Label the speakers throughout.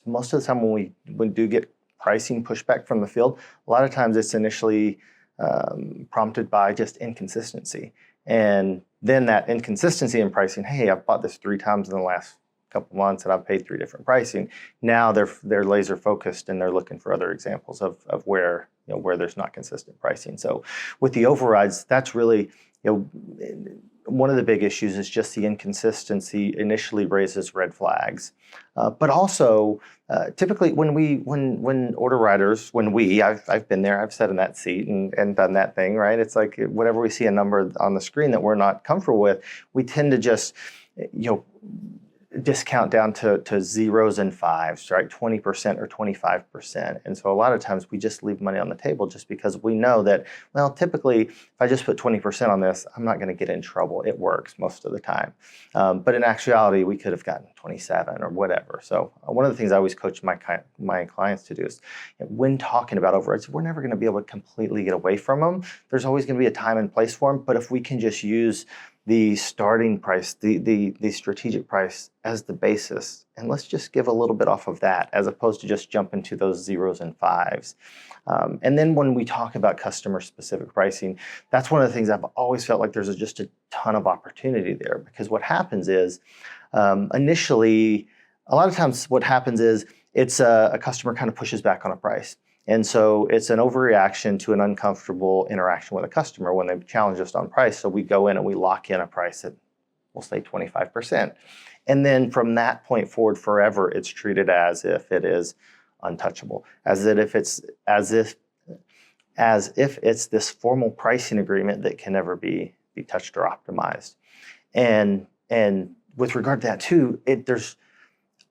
Speaker 1: most of the time when we do get pricing pushback from the field, a lot of times it's initially prompted by just inconsistency. And then that inconsistency in pricing, hey, I've bought this 3 times in the last couple months and I've paid 3 different pricing. Now they're laser focused and they're looking for other examples of where, where there's not consistent pricing. So with the overrides, that's really, one of the big issues is just the inconsistency initially raises red flags. But also, typically when order writers, I've been there, I've sat in that seat and done that thing, right? It's like whenever we see a number on the screen that we're not comfortable with, we tend to just, discount down to 0s and 5s, right? 20% or 25%. And so a lot of times we just leave money on the table just because we know that, well, typically if I just put 20% on this, I'm not going to get in trouble. It works most of the time. But in actuality, we could have gotten 27 or whatever. So one of the things I always coach my clients to do is when talking about overrides, we're never going to be able to completely get away from them. There's always going to be a time and place for them. But if we can just use the starting price, the strategic price as the basis, and let's just give a little bit off of that as opposed to just jump into those 0s and 5s. And then when we talk about customer specific pricing, that's one of the things I've always felt like there's just a ton of opportunity there, because what happens is initially, a lot of times what happens is it's a customer kind of pushes back on a price. And so it's an overreaction to an uncomfortable interaction with a customer when they challenge us on price. So we go in and we lock in a price at, we'll say 25%. And then from that point forward forever, it's treated as if it is untouchable, as if it's this formal pricing agreement that can never be touched or optimized. And with regard to that too, there's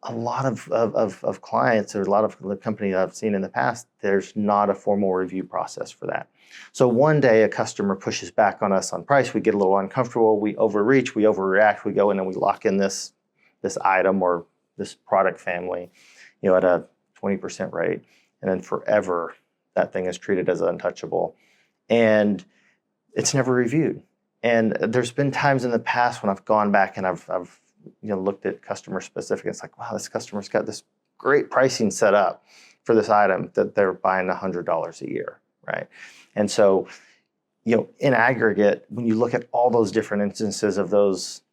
Speaker 1: a lot of clients or a lot of the companies I've seen in the past, there's not a formal review process for that. So one day a customer pushes back on us on price, we get a little uncomfortable, we overreach, we overreact, we go in and we lock in this item or this product family, at a 20% rate. And then forever that thing is treated as untouchable. And it's never reviewed. And there's been times in the past when I've gone back and I've looked at customer specific. It's like, wow, this customer's got this great pricing set up for this item that they're buying $100 a year, right? And so, in aggregate, when you look at all those different instances of those,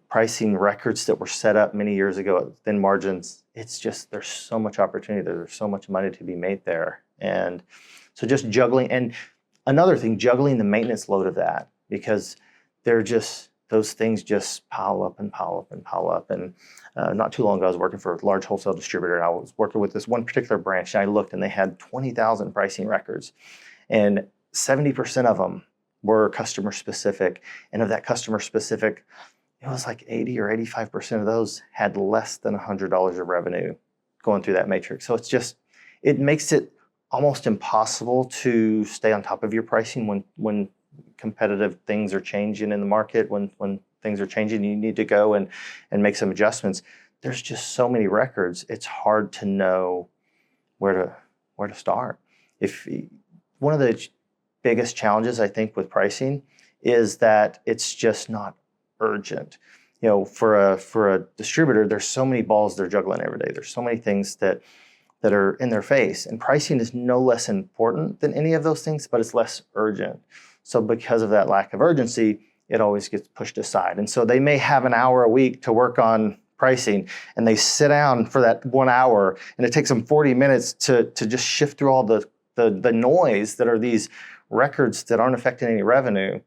Speaker 1: pricing records that were set up many years ago at thin margins, it's just, there's so much opportunity there. There's so much money to be made there. And so just juggling, and another thing, juggling the maintenance load of that, because those things just pile up and pile up and pile up. And not too long ago, I was working for a large wholesale distributor, and I was working with this one particular branch, and I looked, and they had 20,000 pricing records, and 70% of them were customer specific. And of that customer specific, it was like 80 or 85% of those had less than $100 of revenue going through that matrix. So it makes it almost impossible to stay on top of your pricing when competitive things are changing in the market, when things are changing, you need to go and make some adjustments. There's just so many records, it's hard to know where to start. One of the biggest challenges I think with pricing is that it's just not urgent. For a distributor, there's so many balls they're juggling every day. There's so many things that are in their face, and pricing is no less important than any of those things, but it's less urgent. So because of that lack of urgency, it always gets pushed aside. And so they may have an hour a week to work on pricing, and they sit down for that 1 hour, and it takes them 40 minutes to just shift through all the noise that are these records that aren't affecting any revenue.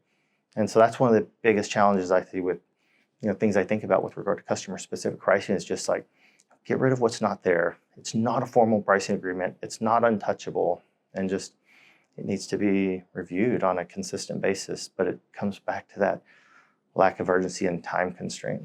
Speaker 1: And so that's one of the biggest challenges I see with things I think about with regard to customer specific pricing, is just like, get rid of what's not there. It's not a formal pricing agreement. It's not untouchable, and just it needs to be reviewed on a consistent basis. But it comes back to that lack of urgency and time constraint.